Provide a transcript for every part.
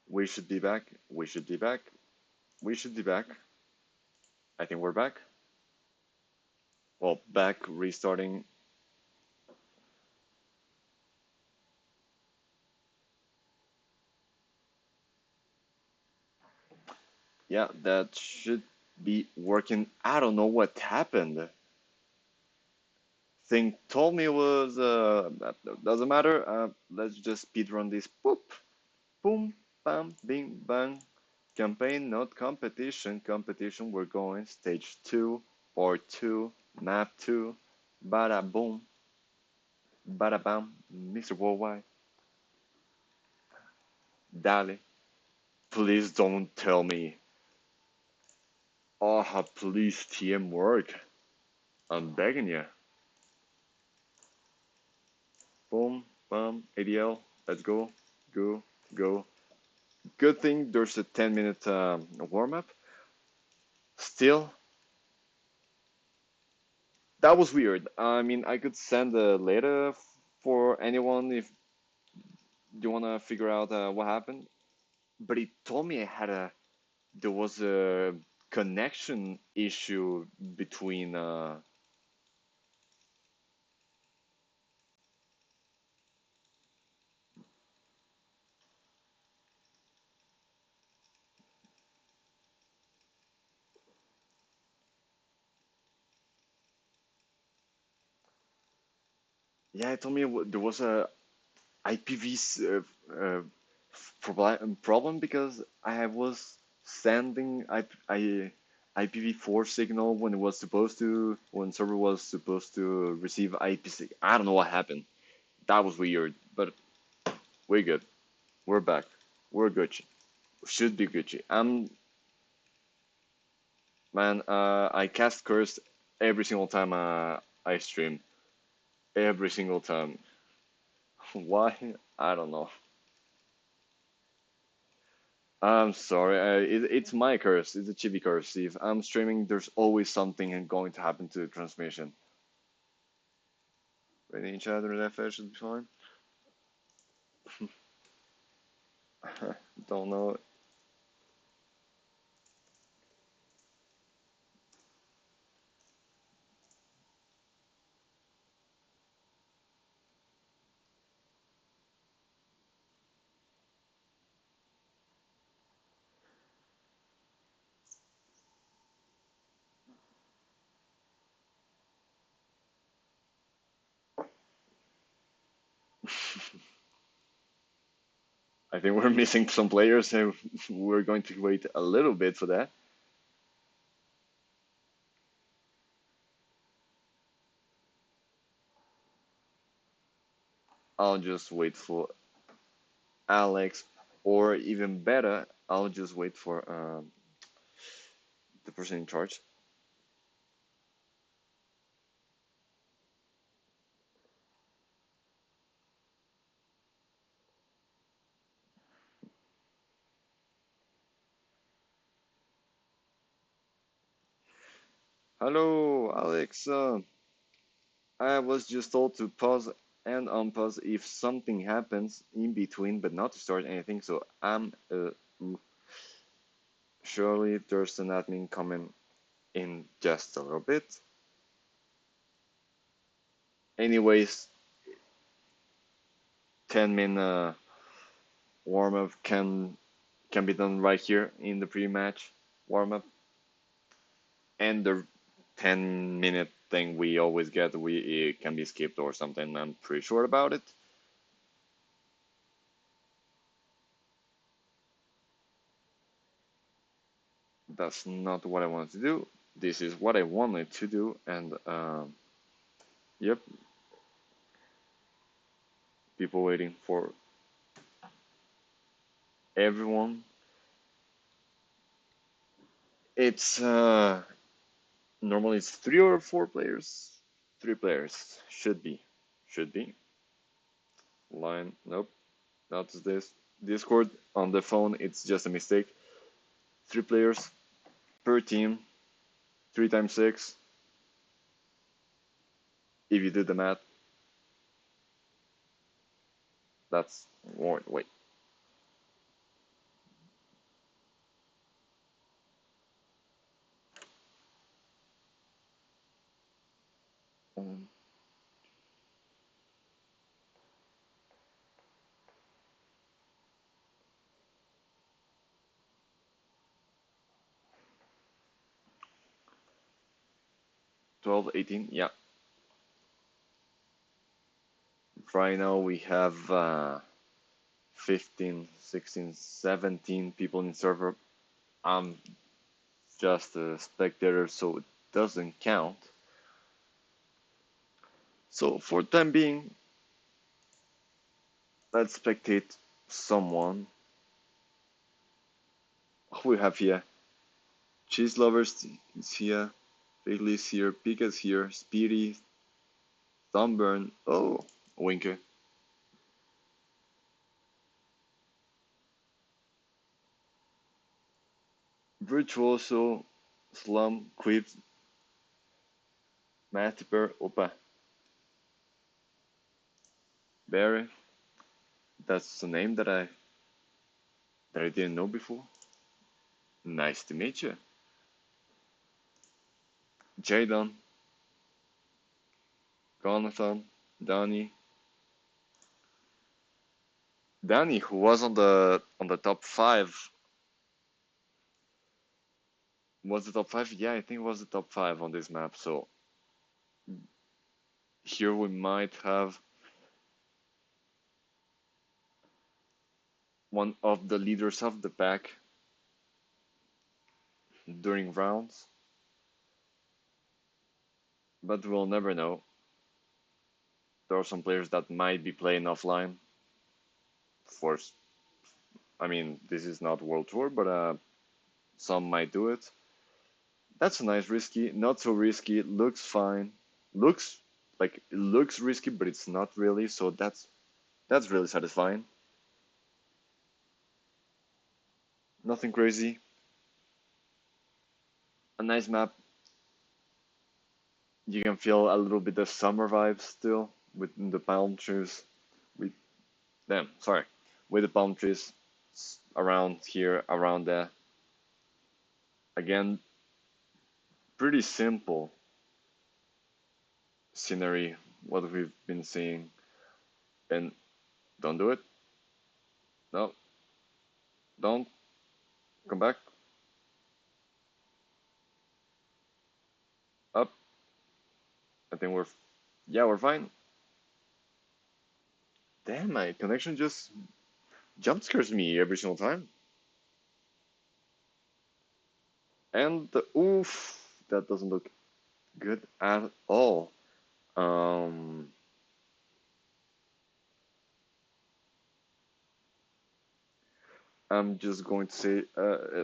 We should be back. We should be back. We should be back. I think we're back. Well, back, restarting. Yeah, that should be working. I don't know what happened. Thing told me it was, doesn't matter. Let's just speed run this. Boop, boom, bam, bing, bang. Campaign, not competition. Competition, we're going. Stage 2, part 2, map 2. Bada boom, bada bam. Mr. Worldwide. Dale. Please don't tell me. Oh, please teamwork. I'm begging you. Boom, bam, ADL. Let's go, go, go. Good thing there's a 10-minute warm up. Still, that was weird. I mean, I could send a letter for anyone if you wanna figure out what happened. But it told me there was a connection issue between. Yeah, it told me there was a IPv problem because I was sending IPv4 signal when it was supposed to, when server was supposed to receive IP6. I don't know what happened. That was weird, but we're good. We're back. We're Gucci. Should be Gucci. Man, I cast curse every single time I stream. Every single time. Why? I don't know. I'm sorry. It's my curse. It's a chibi curse. If I'm streaming, there's always something going to happen to the transmission. Rating each other, that should be fine. Don't know. I think we're missing some players, and we're going to wait a little bit for that. I'll just wait for Alex, or even better, I'll just wait for the person in charge. Hello, Alex. I was just told to pause and unpause if something happens in between, but not to start anything. So surely there's an admin coming in just a little bit. Anyways, 10-minute warm up can be done right here in the pre-match warm up, and the 10-minute thing we always get it can be skipped or something. I'm pretty sure about it. That's not what I wanted to do. This is what I wanted to do, and yep, people waiting for everyone. It's normally it's 3 or 4 players. 3 players should be. Line, nope, not this. Discord on the phone, it's just a mistake. 3 players per team, 3 times 6. If you do the math, that's wait. 12, 18, yeah. Right now we have 15, 16, 17 people in server. I'm just a spectator, so it doesn't count. So for the time being, let's spectate someone. Who we have here? Cheese Lovers is here. Bailey is here. Pika's here. Speedy. Sunburn. Oh, Winker. Virtuoso. Slum. Quips. Matipper. Opa. Barry. That's a name that I didn't know before. Nice to meet you. Jadon. Jonathan. Danny. Danny, who was on the top five. Was the top five? Yeah, I think it was the top five on this map. So here we might have one of the leaders of the pack during rounds, but we'll never know. There are some players that might be playing offline. For, I mean, this is not World Tour, but some might do it. That's a nice risky, not so risky. Looks fine. Looks like it looks risky, but it's not really. So that's really satisfying. Nothing crazy. A nice map. You can feel a little bit of summer vibes still with the palm trees. With sorry, with the palm trees around here, around there. Again, pretty simple scenery, what we've been seeing. And don't do it. No, don't come back. Up. I think we're fine. Damn, my connection just jump scares me every single time. And the oof, that doesn't look good at all. Um, I'm just going to say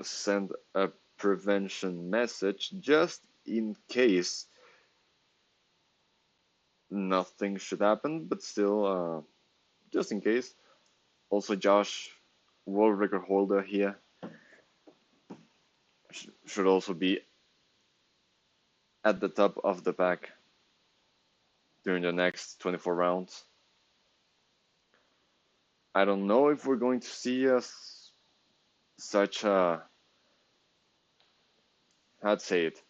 send a prevention message just in case nothing should happen, but still, just in case. Also, Josh, world record holder here, should also be at the top of the pack during the next 24 rounds. I don't know if we're going to see such a, how'd say it.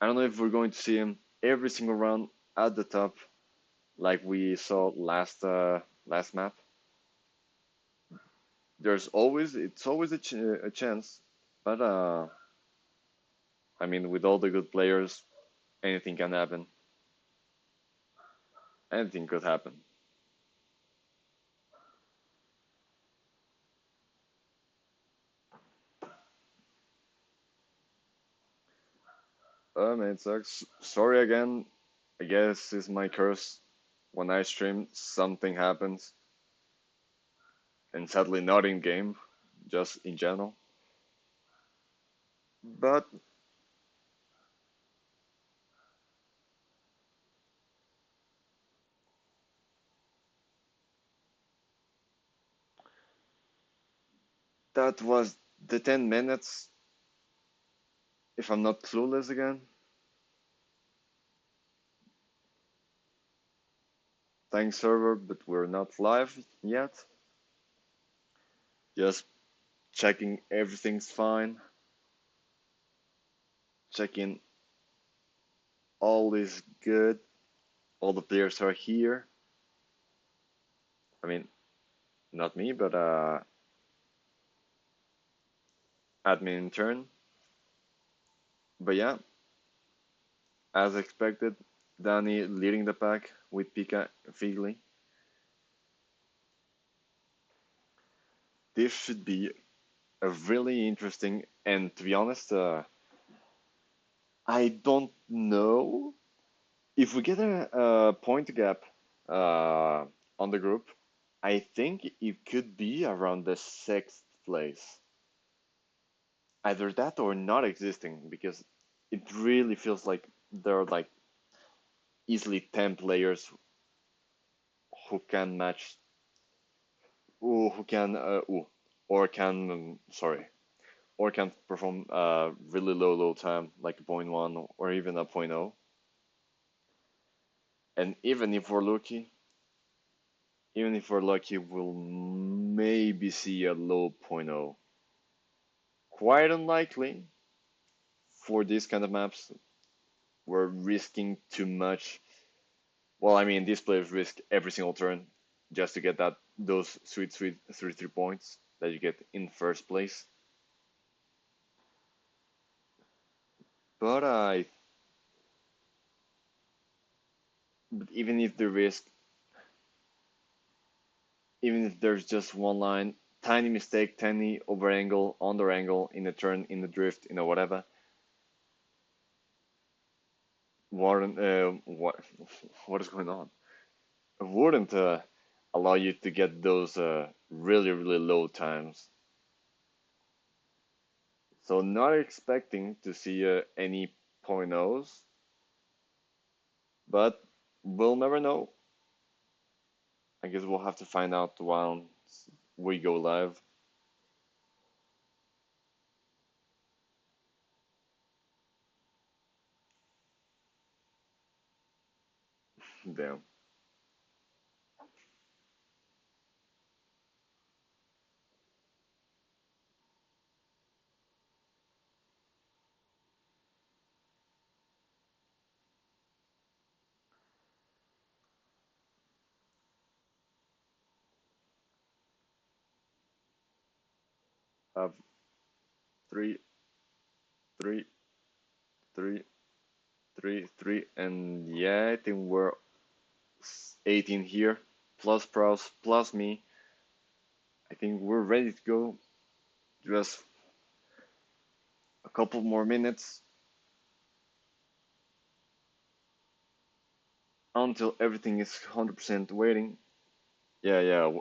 I don't know if we're going to see him every single round at the top, like we saw last map. It's always a chance, but I mean, with all the good players, anything can happen. Anything could happen. Man, it sucks. Sorry again. I guess it's my curse. When I stream, something happens, and sadly not in game, just in general. But that was the 10 minutes. If I'm not clueless again. Thanks server, but we're not live yet. Just checking everything's fine. Checking All is good. All the players are here. I mean, not me, but admin in turn. But yeah, as expected, Danny leading the pack with Pika Figli. This should be a really interesting, and to be honest, I don't know if we get a point gap on the group. I think it could be around the sixth place. Either that or not existing, because it really feels like there are like easily 10 players who can match, who can, or can, sorry, or can perform really low time, like a point 1 or even a point 0. And even if we're lucky, we'll maybe see a low point 0. Quite unlikely for these kind of maps. We're risking too much. Well, I mean, these players risk every single turn just to get those sweet 3 points that you get in first place. But but even if there's just one line, tiny mistake, tiny over angle, under angle, in the turn, in the drift, whatever, wouldn't what is going on? Wouldn't allow you to get those really low times. So not expecting to see any point O's, but we'll never know. I guess we'll have to find out once we go live. Damn. 3, 3, 3, 3, 3, and yeah, I think we're 18 here, plus Pros, plus me. I think we're ready to go. Just a couple more minutes until everything is 100% waiting. Yeah.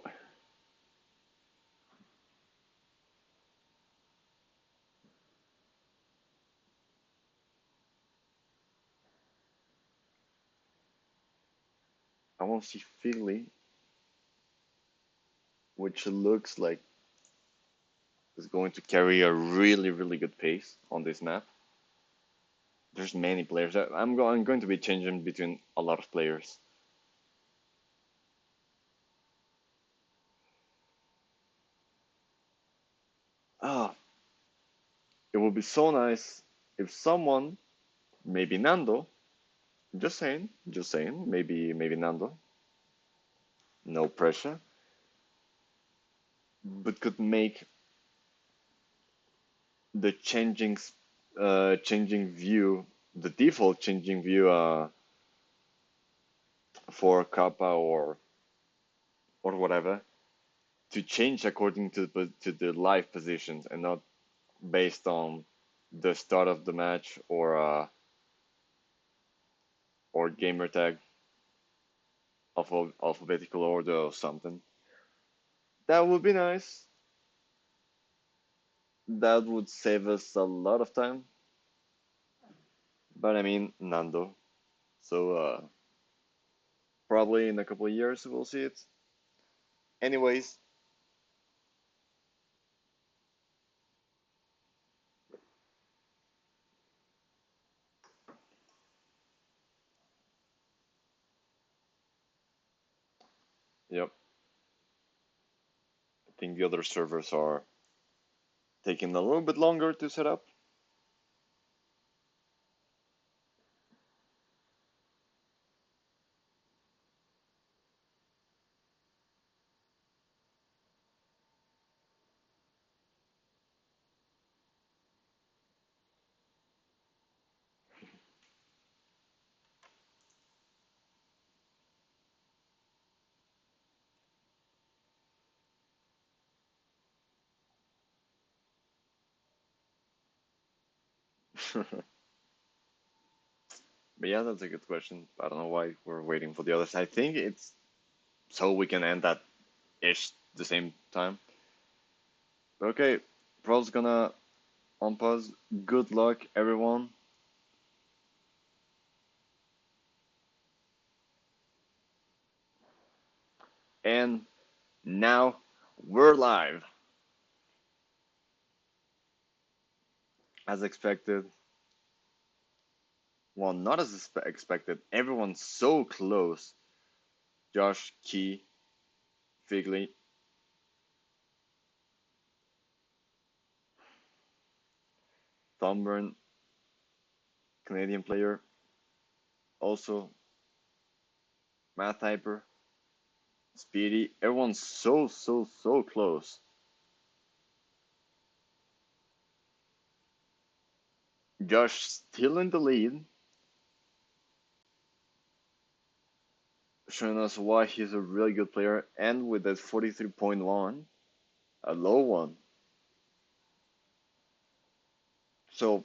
I want to see Philly, which looks like is going to carry a really good pace on this map. There's many players. I'm going to be changing between a lot of players. Ah, it would be so nice if someone, maybe Nando, just saying, maybe Nando, no pressure, but could make the changing view, the default changing view for Kappa or whatever, to change according to the live positions and not based on the start of the match or gamer tag of alphabetical order or something. That would be nice. That would save us a lot of time. But I mean, Nando. So probably in a couple of years we'll see it. Anyways, yep. I think the other servers are taking a little bit longer to set up. But yeah, that's a good question. I don't know why we're waiting for the others. I think it's so we can end at ish the same time. Okay, Pro's gonna unpause. Good luck, everyone. And now we're live. As expected. Well, not as expected. Everyone's so close. Josh, Key, Figley. Thornburn, Canadian player. Also, Matt Hyper, Speedy. Everyone's so close. Josh still in the lead, showing us why he's a really good player. And with that 43.1, a low one. So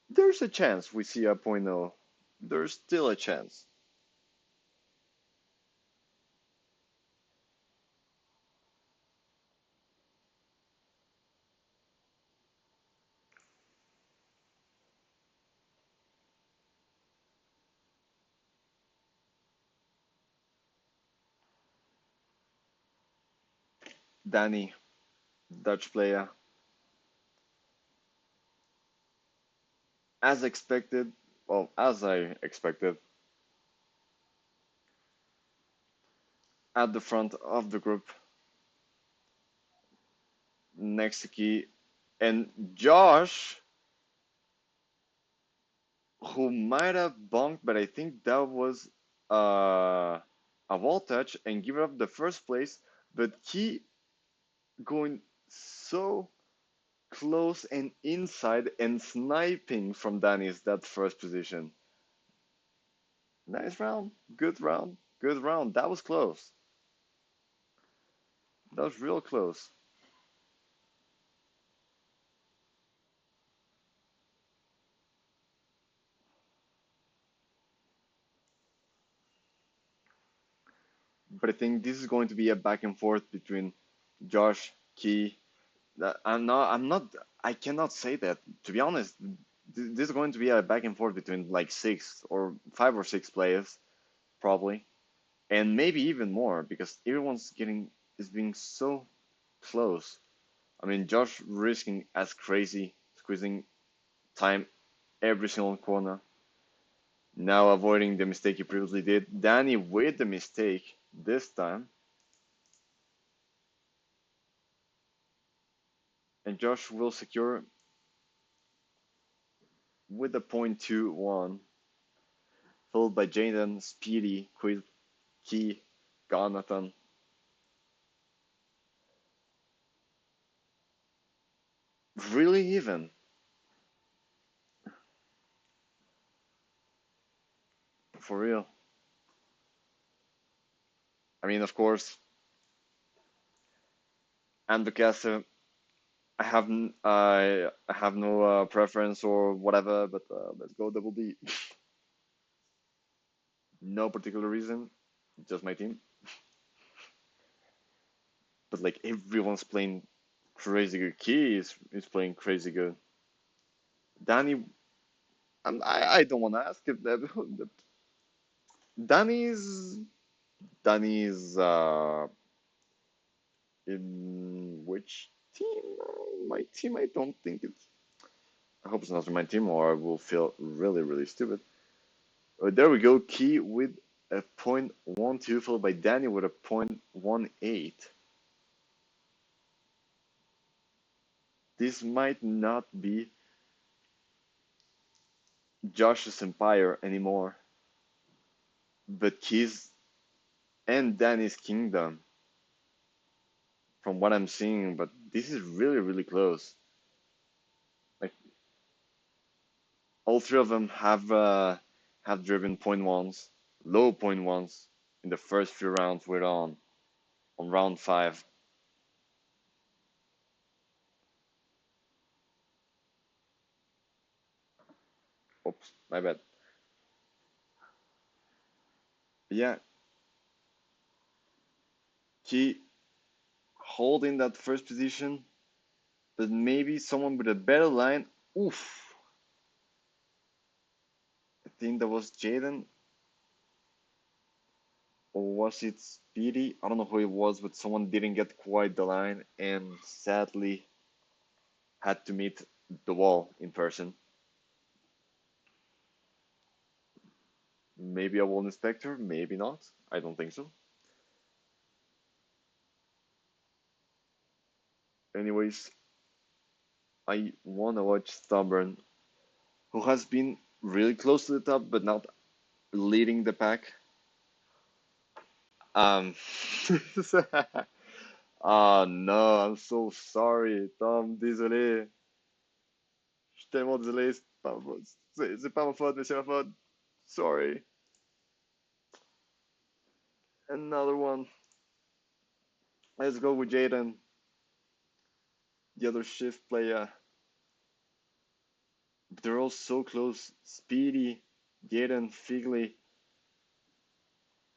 there's a chance we see a point 0. There's still a chance. Danny, Dutch player, as expected, well, as I expected, at the front of the group, next to Key, and Josh, who might have bonked, but I think that was a wall touch and give up the first place, but Key going so close and inside and sniping from Danny's that first position. Nice round, good round, good round. That was close. That was real close. But I think this is going to be a back and forth between Josh, Key. I cannot say that. To be honest, this is going to be a back and forth between like 5 or 6 players, probably. And maybe even more because everyone's is being so close. I mean, Josh risking as crazy, squeezing time every single corner. Now avoiding the mistake he previously did. Danny with the mistake this time. And Josh will secure with the .21, followed by Jaden, Speedy, Quill, Key, Jonathan. Really even. For real. I mean, of course, and the caster, I have no preference or whatever, but let's go double D. No particular reason, just my team. But like everyone's playing crazy good. Key is playing crazy good. Danny, I don't want to ask if that. Danny's Danny's in which team? My team. I don't think it's. I hope it's not my team, or I will feel really stupid. There we go. Key with a .12, followed by Danny with a .18. This might not be Josh's empire anymore, but Key's and Danny's kingdom, from what I'm seeing. But this is really close. Like all three of them have driven .1s, low .1s in the first few rounds we're on round 5. Oops, my bad. Yeah, he holding that first position, but maybe someone with a better line. Oof. I think that was Jaden, or was it Speedy? I don't know who it was, but someone didn't get quite the line and sadly had to meet the wall in person. Maybe a wall inspector, maybe not. I don't think so. Anyways, I wanna watch Stubborn, who has been really close to the top, but not leading the pack. Um, ah no, I'm so sorry, Tom, désolé. Je suis tellement désolé, c'est pas ma faute, mais c'est ma faute. Sorry. Another one. Let's go with Jaden, the other shift player. They're all so close. Speedy, Jaden, Figley,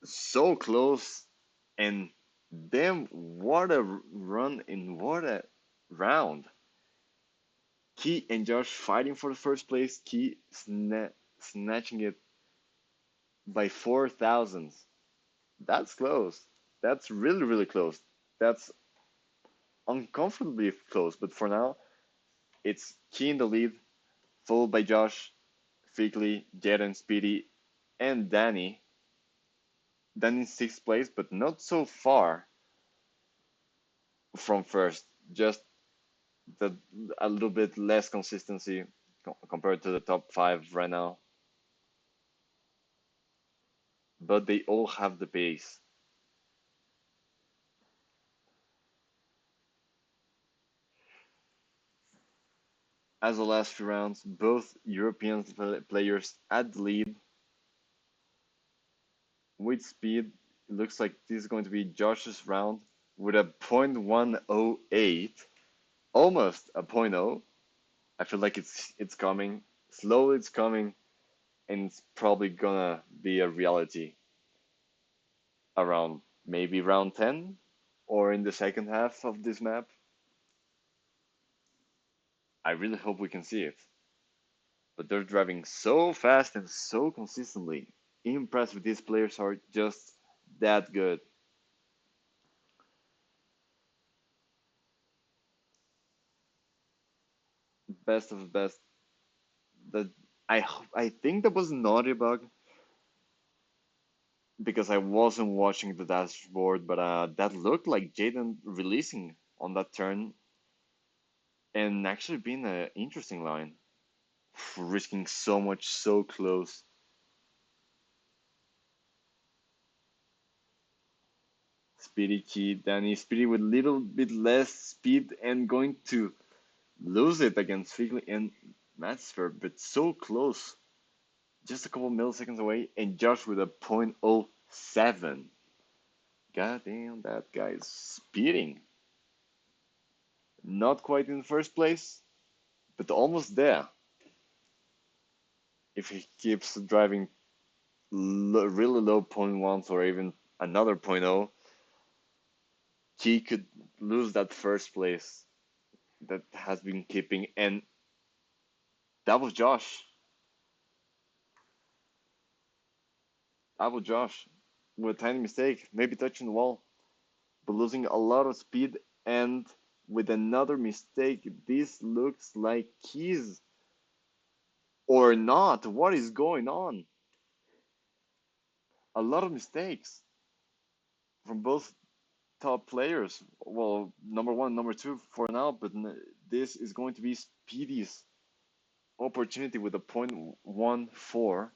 so close. And damn, what a run and what a round. Key and Josh fighting for the first place. Key snatching it by 4,000. That's close. That's really, really close. That's uncomfortably close. But for now, it's Key in the lead, followed by Josh, Figley, Jaden, Speedy, and Danny. Danny in sixth place, but not so far from first. Just the, a little bit less consistency compared to the top five right now. But they all have the pace. As the last few rounds, both European players at the lead with speed. It looks like this is going to be Josh's round with a 0.108, almost a 0.0. I feel like it's coming. Slowly it's coming, and it's probably gonna be a reality around maybe round 10 or in the second half of this map. I really hope we can see it. But they're driving so fast and so consistently. Impressed with these players are just that good. Best of the best. That I think that was not a bug because I wasn't watching the dashboard, but that looked like Jaden releasing on that turn and actually being an interesting line, risking so much so close. Speedy Key, Danny Speedy with a little bit less speed and going to lose it against Figley and Matsfer, but so close. Just a couple milliseconds away, and Josh with a 0.07. God damn, that guy's speeding. Not quite in first place, but almost there. If he keeps driving really low 0.1s or even another 0.0, he could lose that first place that has been keeping. And that was Josh. That was Josh with a tiny mistake, maybe touching the wall, but losing a lot of speed. And with another mistake, this looks like he's or not. What is going on? A lot of mistakes from both top players. Well, number one, number two for now, but this is going to be Speedy's opportunity with a 0.14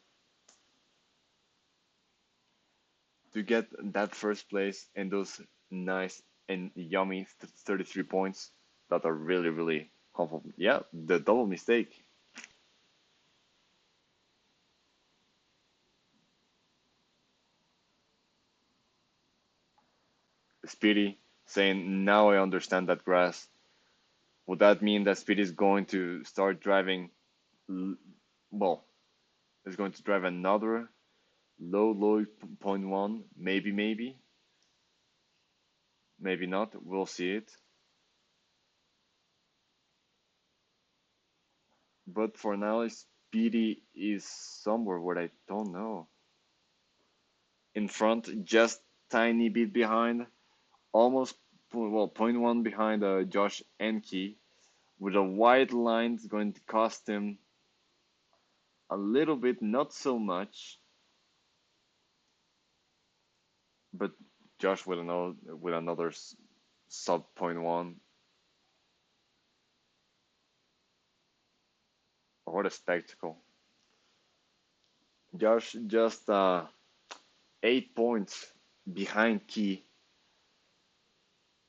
to get that first place and those nice and yummy 33 points that are really, really comfortable. Yeah, the double mistake. Speedy saying, now I understand that grass. Would that mean that Speedy is going to start driving, well, is going to drive another low point one. Maybe not. We'll see it. But for now, Speedy is somewhere where I don't know. In front, just tiny bit behind, almost well, point one behind Josh and Key. With a wide line, it's going to cost him a little bit, not so much. But Josh with another sub point one. What a spectacle! Josh just 8 points behind Key,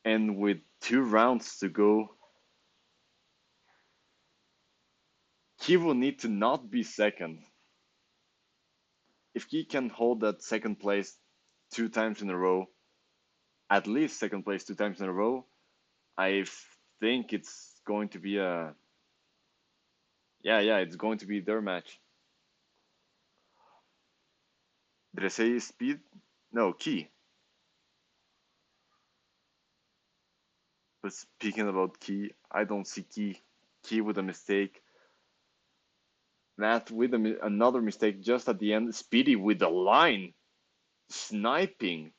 and with 2 rounds to go, Key will need to not be second. If Key can hold that second place 2 times in a row, at least second place 2 times in a row, I think it's going to be it's going to be their match. Did I say Speed? No, Key. But speaking about Key, I don't see Key with a mistake. Matt with another mistake just at the end. Speedy with the line. Sniping.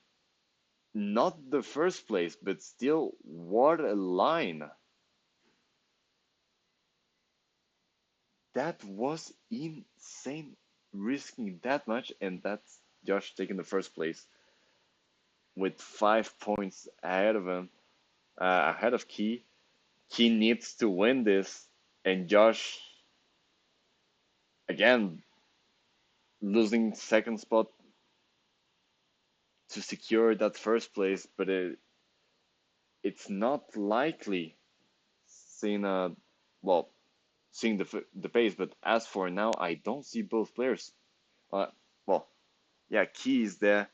Not the first place, but still, what a line. That was insane. Risking that much, and that's Josh taking the first place with 5 points ahead of him, ahead of Key. Key needs to win this, and Josh, again, losing second spot to secure that first place, but it's not likely seeing well seeing the pace. But as for now, I don't see both players. Uh, well, yeah, Key is there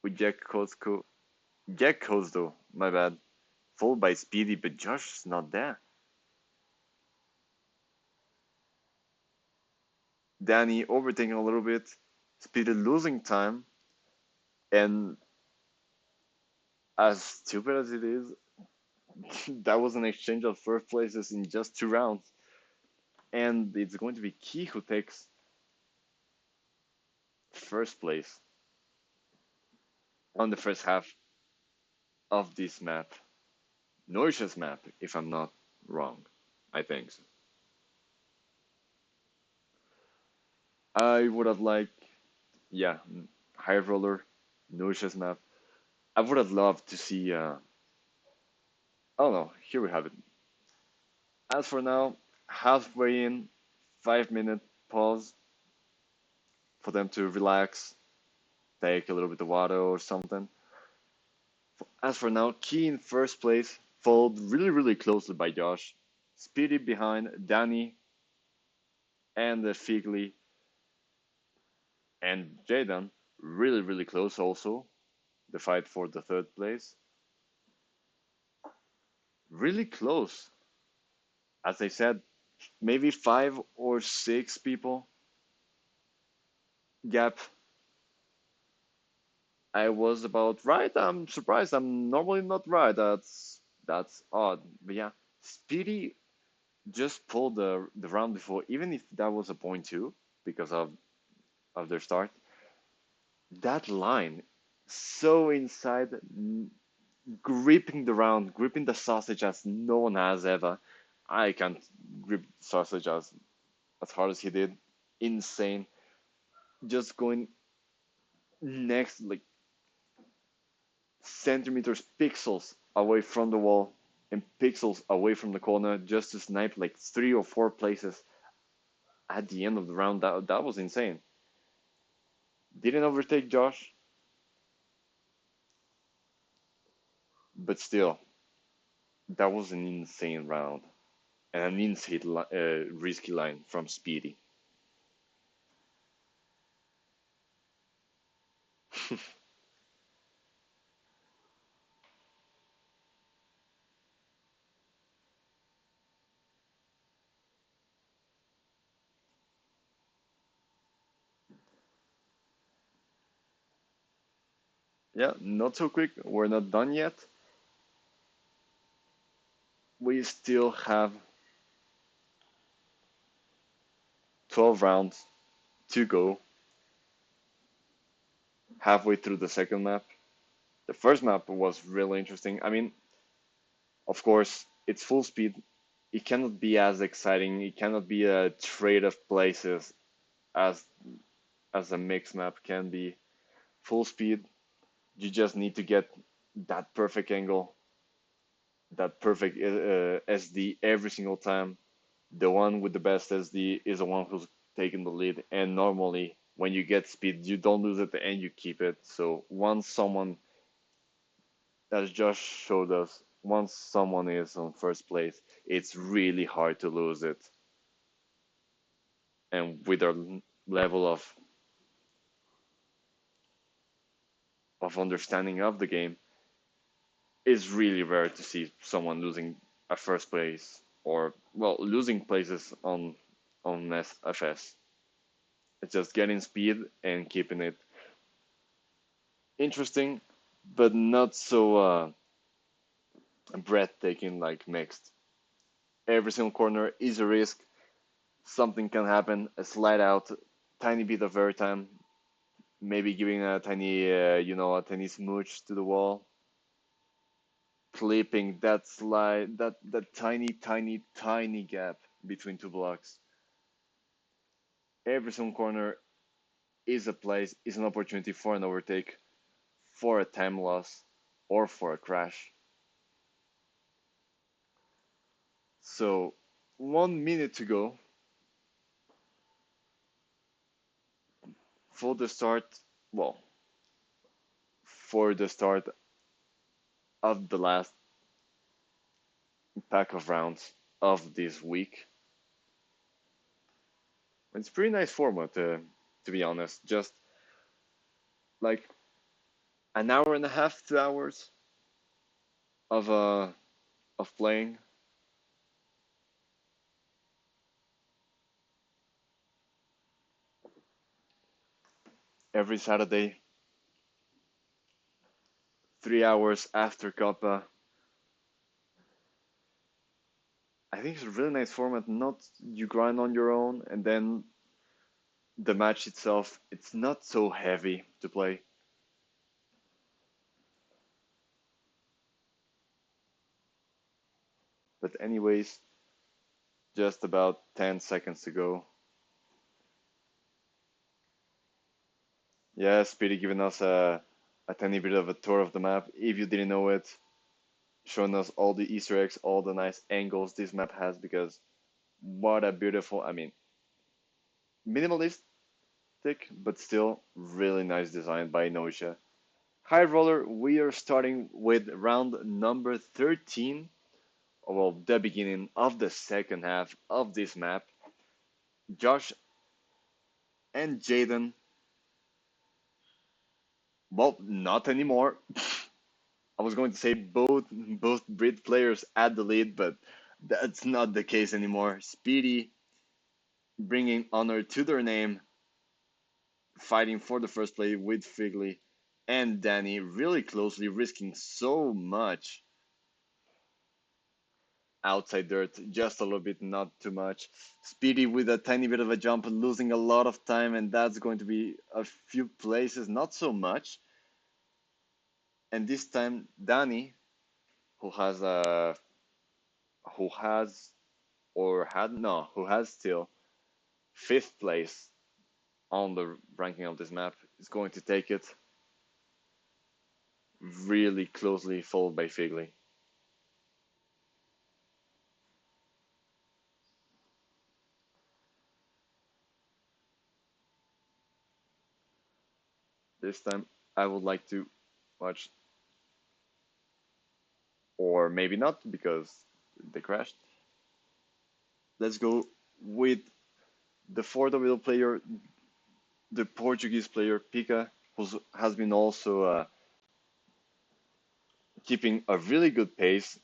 with Jack Kozdo, my bad, followed by Speedy, but Josh is not there. Danny overtaking a little bit, Speedy losing time, and as stupid as it is, that was an exchange of first places in just 2 rounds. And it's going to be Key who takes first place on the first half of this map. Noicia's map, if I'm not wrong. I think so. I would have liked, yeah, High Roller, Noicia's map. I would have loved to see, oh no, here we have it. As for now, halfway in, 5 minute pause for them to relax, take a little bit of water or something. As for now, Key in first place, followed really closely by Josh. Speedy behind Danny and Figly and Jaden. Really close also. The fight for the third place. Really close. As I said, maybe 5 or 6 people gap. I was about right. I'm surprised. I'm normally not right. That's odd. But yeah, Speedy just pulled the round before, even if that was a point two because of their start. That line, so inside, gripping the round, gripping the sausage as no one has ever. I can't grip sausage as hard as he did. Insane. Just going next, like centimeters, pixels away from the wall and pixels away from the corner just to snipe like 3 or 4 places at the end of the round. That was insane. Didn't overtake Josh, but still, that was an insane round and an insane risky line from Speedy. Yeah, not so quick. We're not done yet. We still have 12 rounds to go, halfway through the second map. The first map was really interesting. I mean, of course, it's full speed. It cannot be as exciting. It cannot be a trade of places as a mixed map can be. Full speed, you just need to get that perfect angle, that perfect SD every single time. The one with the best SD is the one who's taking the lead. And normally, when you get speed, you don't lose it and you keep it. So once someone, as Josh showed us, once someone is on first place, it's really hard to lose it. And with our level of understanding of the game, it's really rare to see someone losing a first place or well losing places on FS. It's just getting speed and keeping it interesting, but not so breathtaking like mixed. Every single corner is a risk. Something can happen. A slide out, tiny bit of airtime, maybe giving a tiny, a tiny smooch to the wall, clipping that slide, that tiny, tiny, tiny gap between two blocks. Every single corner is a place, is an opportunity for an overtake, for a time loss, or for a crash. So, 1 minute to go for the start. Well, for the start of the last pack of rounds of this week. It's pretty nice format, to be honest. Just like an hour and a half, 2 hours of playing. Every Saturday, 3 hours after Copa. I think it's a really nice format. Not you grind on your own, and then the match itself, it's not so heavy to play. But anyways, just about 10 seconds to go. Yeah, Speedy giving us a tiny bit of a tour of the map. If you didn't know it, showing us all the Easter eggs, all the nice angles this map has, because what a beautiful, I mean, minimalistic, but still really nice design by noiszia. High roller, we are starting with round number 13, well, the beginning of the second half of this map. Josh and Jaden, well, not anymore. I was going to say both Brit players at the lead, but that's not the case anymore. Speedy bringing honor to their name, fighting for the first play with Figley and Danny really closely, risking so much outside dirt, just a little bit, not too much. Speedy with a tiny bit of a jump, losing a lot of time, and that's going to be a few places, not so much. And this time, Danny, who has a who has or had no, who has still fifth place on the ranking of this map, is going to take it really closely, followed by Figley. This time, I would like to watch, or maybe not because they crashed. Let's go with the fourth middle player, the Portuguese player Pica, who has been also keeping a really good pace,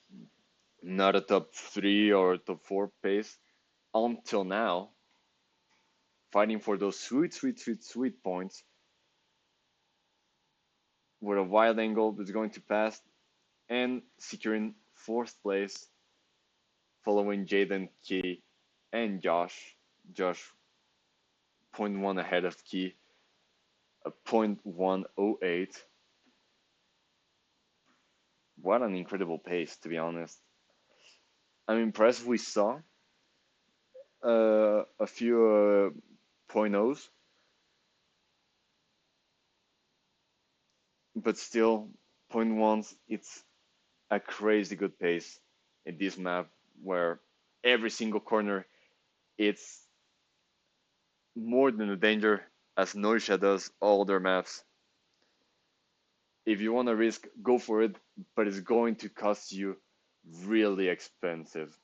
not a top three or top four pace until now, fighting for those sweet, sweet, sweet, sweet points. with a wide angle that's going to pass and securing fourth place, following Jaden, Key, and Josh. Josh, point 0.1 ahead of Key, a 0.108. What an incredible pace, to be honest. I'm impressed we saw a few point .0s, but still, point .1s, it's a crazy good pace in this map where every single corner it's more than a danger as noiszia does all their maps. If you want to risk, go for it, but it's going to cost you really expensive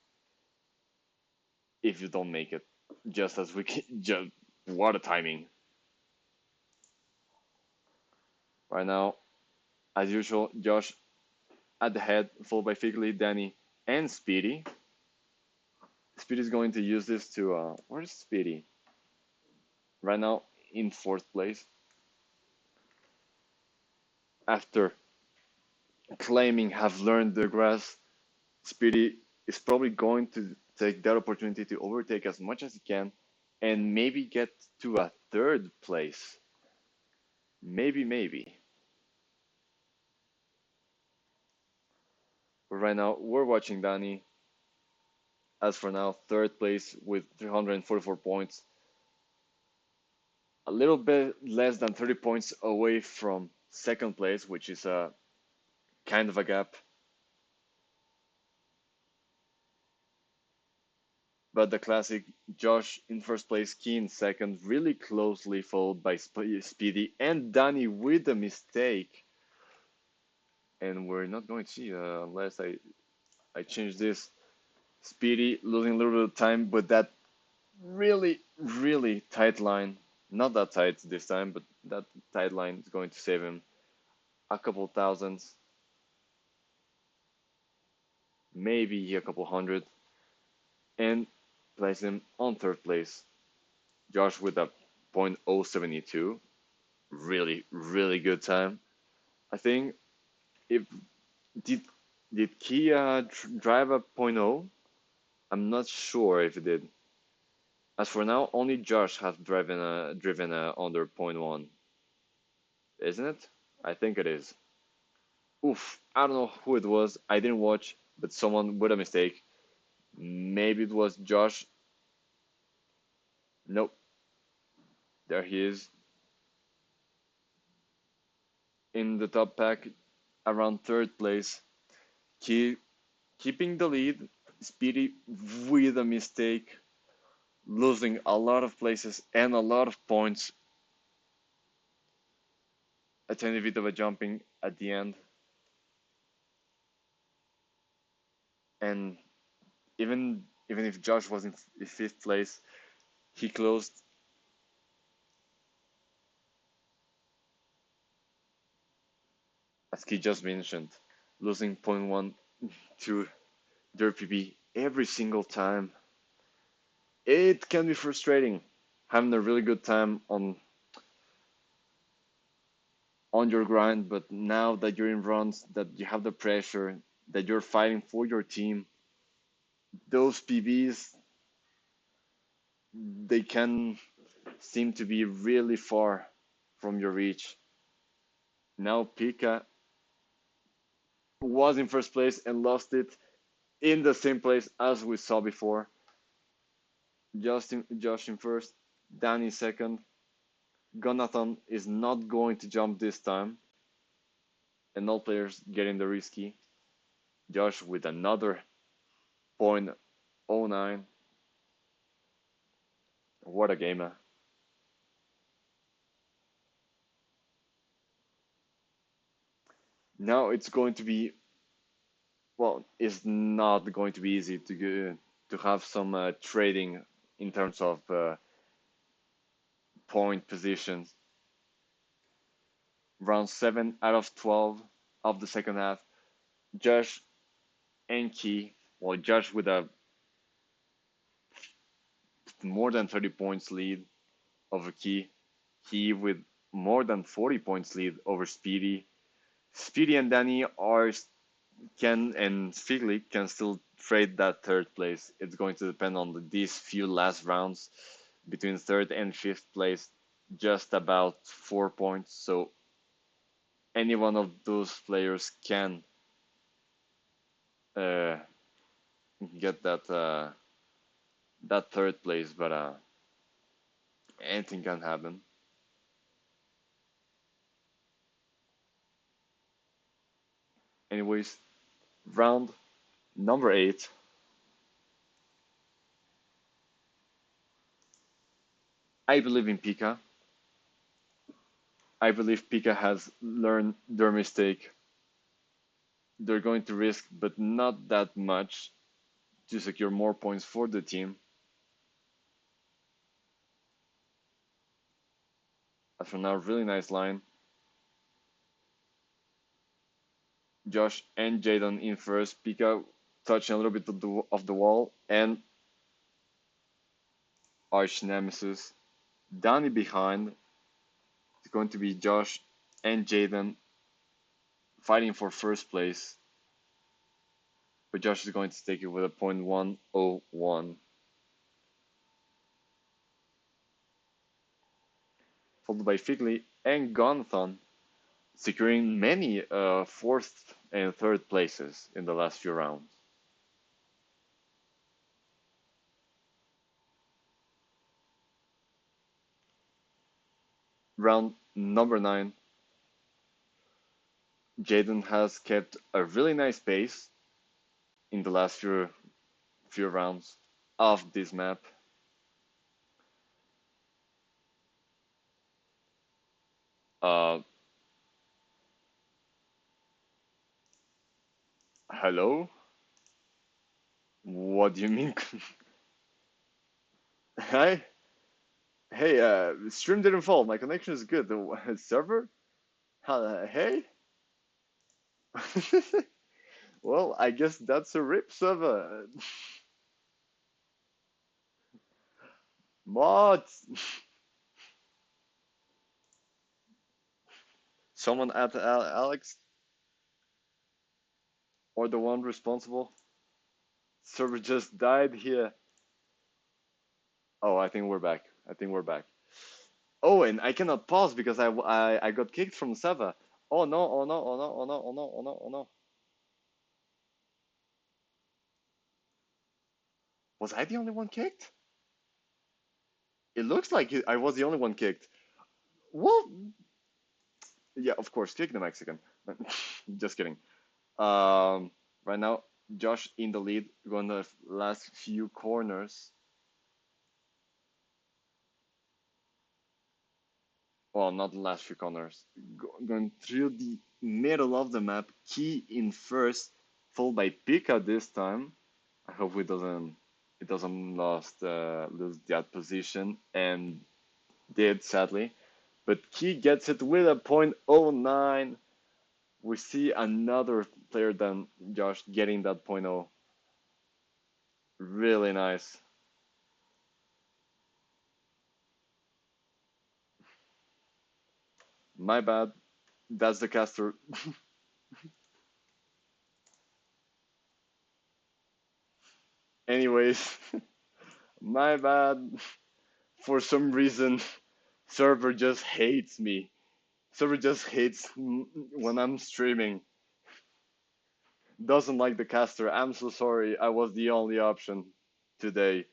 if you don't make it. Just as we can, just what a timing. Right now, as usual, Josh at the head, followed by Figley, Danny, and Speedy. Speedy's going to use this to, where's Speedy? Right now, in fourth place. After claiming have learned the grass, Speedy is probably going to take that opportunity to overtake as much as he can and maybe get to a third place. Maybe. But right now, we're watching Danny. As for now, third place with 344 points. A little bit less than 30 points away from second place, which is a kind of a gap. But the classic Josh in first place, Key in second, really closely followed by Speedy and Danny with a mistake. And we're not going to see unless I change this. Speedy losing a little bit of time, but that really tight line. Not that tight this time, but that tight line is going to save him a couple thousands, maybe a couple hundred, and place him on third place. Josh with a 0.072, really good time. I think if did did Kia drive a 0.0? I'm not sure if it did. As for now, only Josh has driven a under 0.1, isn't it? I think it is. Oof, I don't know who it was. I didn't watch, but someone with a mistake. Maybe it was Josh. Nope. There he is in the top pack around third place. Keeping the lead. Speedy with a mistake, losing a lot of places and a lot of points. A tiny bit of a jumping at the end. And even if Josh was in fifth place, he closed as he just mentioned, losing 0.1 to their PB every single time. It can be frustrating having a really good time on your grind, but now that you're in runs, that you have the pressure, that you're fighting for your team, those PBs they can seem to be really far from your reach. Now Pika was in first place and lost it in the same place as we saw before. Josh in first, Danny second. Jonathan is not going to jump this time, and all players getting the risky. Josh with another 0.09. What a game. Now it's going to be, well, it's not going to be easy to have some trading in terms of point positions. Round 7 out of 12 of the second half. Josh and Key, well, Josh with a more than 30 points lead over Key. Key with more than 40 points lead over Speedy. Speedy and Danny are and Figley can still trade that third place. It's going to depend on these few last rounds between third and fifth place, just about 4 points. So any one of those players can uh, get that third place, but anything can happen. Anyways, round number 8. I believe in Pika. I believe Pika has learned their mistake. They're going to risk, but not that much, to secure more points for the team. As for now, really nice line. Josh and Jaden in first. Pika touching a little bit of the wall, and arch nemesis Danny behind. It's going to be Josh and Jaden fighting for first place, but Josh is going to take it with a .101. Followed by Figley and Gonthon, securing many fourth and third places in the last few rounds. Round number 9, Jaden has kept a really nice pace in the last few rounds of this map. Uh, hello? What do you mean? Hi? Hey, stream didn't fall. My connection is good. The server? Hey? Well, I guess that's a rip server. Mods! Someone at Alex? Or the one responsible? Server just died here. Oh, I think we're back. I think we're back. Oh, and I cannot pause because I got kicked from Sava. Oh no, oh no, oh no, oh no, oh no, oh no, oh no. Was I the only one kicked? It looks like I was the only one kicked. Well, yeah, of course, kick the Mexican. Just kidding. Right now, Josh in the lead, going the last few corners. Well, not the last few corners. Going through the middle of the map. Key in first, followed by Pika this time. I hope it doesn't lose that position, and did sadly. But Key gets it with a .09. We see another player than Josh getting that .0. Really nice. My bad. That's the caster. Anyways, my bad. For some reason, server just hates me. Server just hates when I'm streaming. Doesn't like the caster. I'm so sorry. I was the only option today.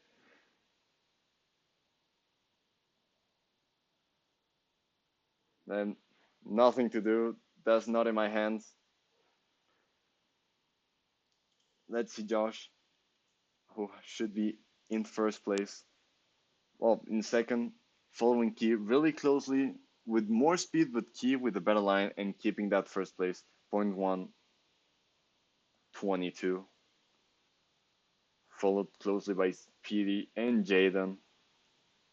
And nothing to do. That's not in my hands. Let's see Josh, who should be in first place. Well, in second, following Key really closely with more speed, but Key with a better line and keeping that first place. .122. Followed closely by Speedy and Jaden.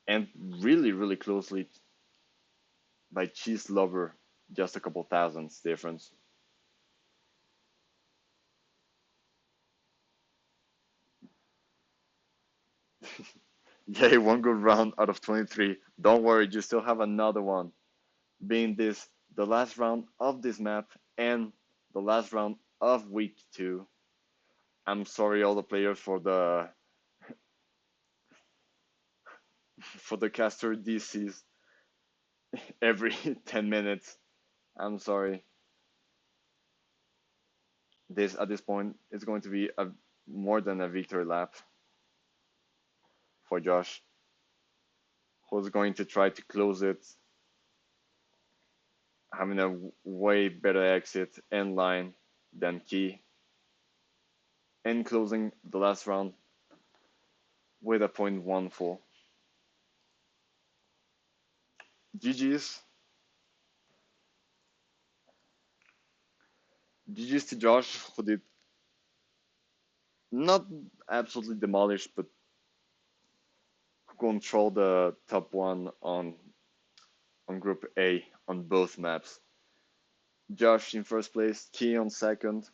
And really, really closely by Cheese Lover. Just a couple thousands difference. Yay, one good round out of 23. Don't worry, you still have another one. Being this the last round of this map and the last round of week 2. I'm sorry all the players for the caster DCs every 10 minutes. I'm sorry. This at this point is going to be a more than a victory lap for Josh, who's going to try to close it, having a way better exit and line than Key, and closing the last round with a 0.14. GG's. GG's to Josh, who did not absolutely demolish, but control the top one on Group A on both maps. Josh in first place, Key on second,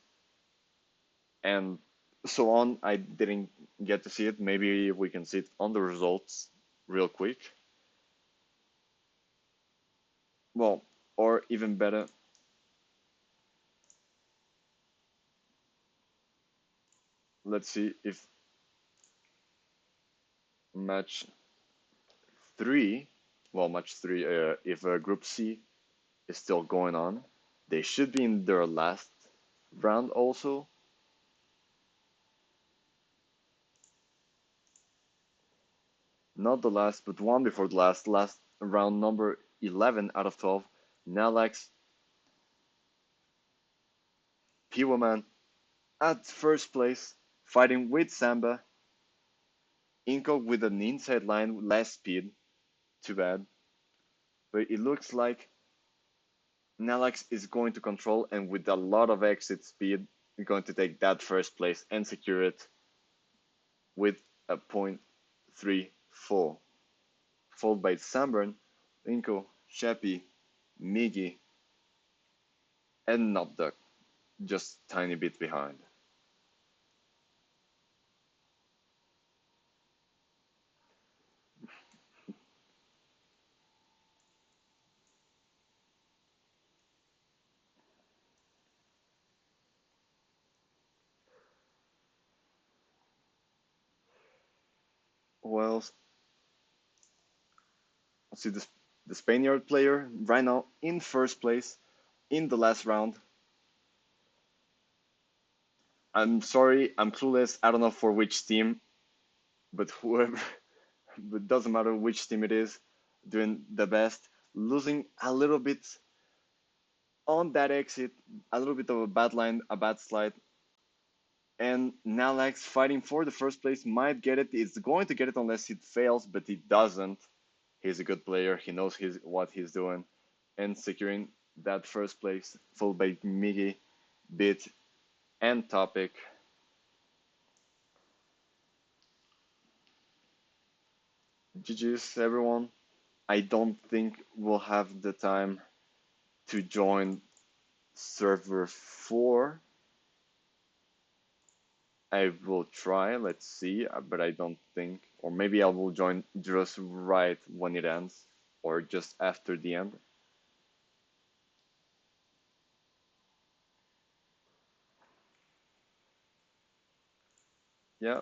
and so on. I didn't get to see it. Maybe we can see it on the results real quick. Well, or even better, let's see if match 3, well, match 3, if Group C is still going on, they should be in their last round also. Not the last, but one before the last round number 11 out of 12. Nalex, P-Woman at first place, fighting with Samba. Inco with an inside line, less speed, too bad. But it looks like Nalex is going to control, and with a lot of exit speed, going to take that first place and secure it with a 0.34. Followed by Sunburn, Inco, Sheppy, Miggy, and Nopduck, just tiny bit behind. Well, see the Spaniard player right now in first place in the last round. I'm sorry, I'm clueless. I don't know for which team, but whoever, but doesn't matter which team it is, doing the best. Losing a little bit on that exit, a little bit of a bad line, a bad slide, and Nalex fighting for the first place might get it. It's going to get it unless it fails, but it doesn't. He's a good player. He knows what he's doing, and securing that first place, followed by Miggy, Bit, and Topic. GG's everyone. I don't think we'll have the time to join server 4. I will try, let's see, but I don't think, or maybe I will join just right when it ends, or just after the end. Yeah.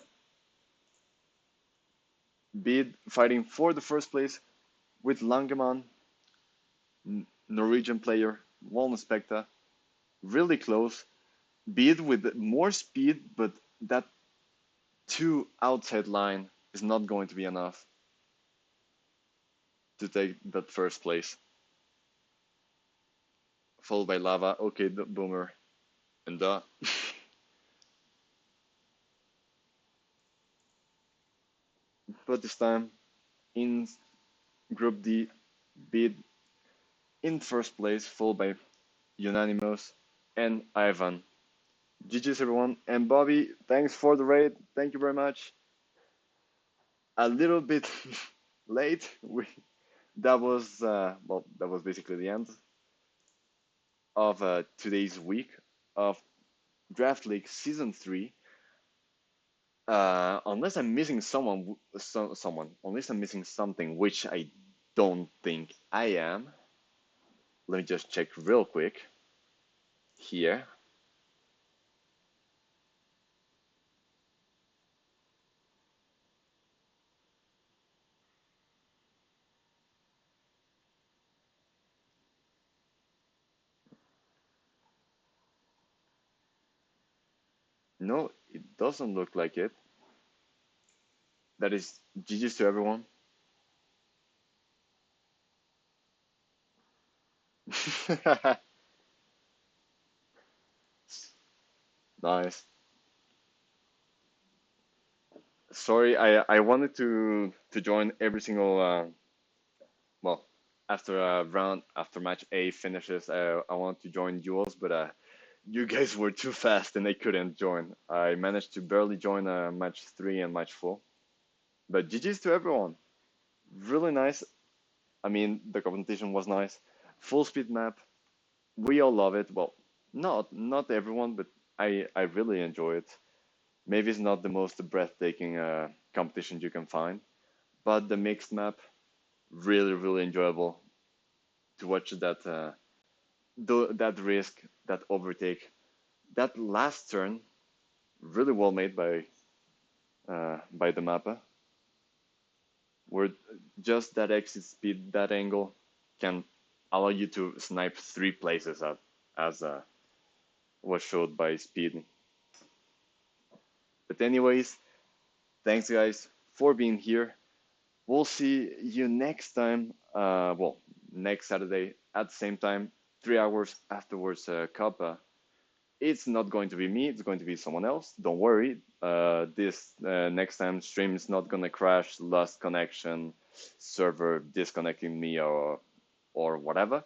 Bid fighting for the first place with Langemann, Norwegian player, Wallen Specta, really close. Bid with more speed, but that 2 outside line is not going to be enough to take that first place. Followed by Lava, okay, the Boomer, and but this time in Group D, Bid in first place, followed by Unanimous and Ivan. GG's everyone, and Bobby, thanks for the raid. Thank you very much. A little bit late. That was that was basically the end of today's week of Draft League Season 3. Unless I'm missing someone, unless I'm missing something, which I don't think I am. Let me just check real quick here. No, it doesn't look like it. That is GG's to everyone. Nice. Sorry, I wanted to join every single well, after round after match A finishes, I wanted to join duels, but you guys were too fast and I couldn't join. I managed to barely join match 3 and match 4. But GG's to everyone. Really nice. I mean, the competition was nice. Full speed map. We all love it. Well, not everyone, but I really enjoy it. Maybe it's not the most breathtaking competition you can find, but the mixed map, really enjoyable to watch that that risk, that overtake, that last turn, really well made by the mapper, where just that exit speed, that angle can allow you to snipe 3 places at, as was showed by Speed. But anyways, thanks guys for being here. We'll see you next time. Well, next Saturday at the same time, 3 hours afterwards. Cup. It's not going to be me. It's going to be someone else. Don't worry. This next time stream is not gonna crash, lost connection, server disconnecting me or whatever.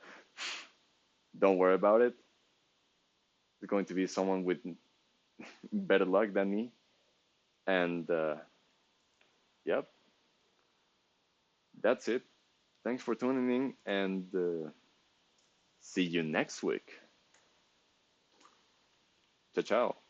Don't worry about it. It's going to be someone with better luck than me. And yep, that's it. Thanks for tuning in and see you next week. Ciao, ciao.